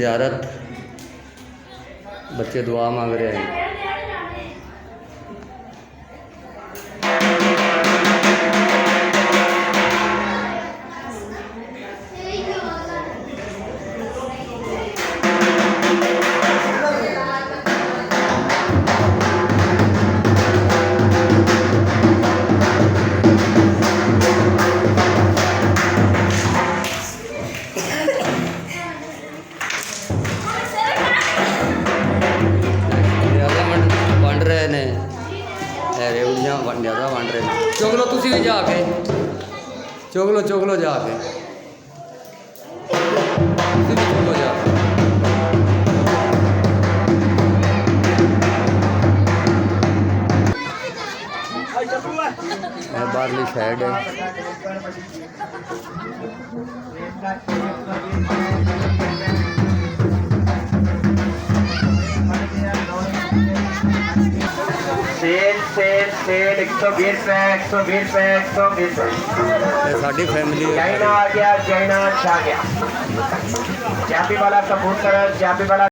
ज़ियारत, बच्चे दुआ मांग रहे हैं। वंड रहे ने रेवड़ियाँ ज़्यादा वंड रहे हैं। चुग लो तुसी भी जाके, चुग लो जाके, तुसी भी चुग लो जाके। बाहरली साइड है। सेल 120 रुपए 120 रुपए। साड़ी फैमिली चाइना आ गया, चाइना छा गया। चाबी वाला कबूतर, चाबी वाला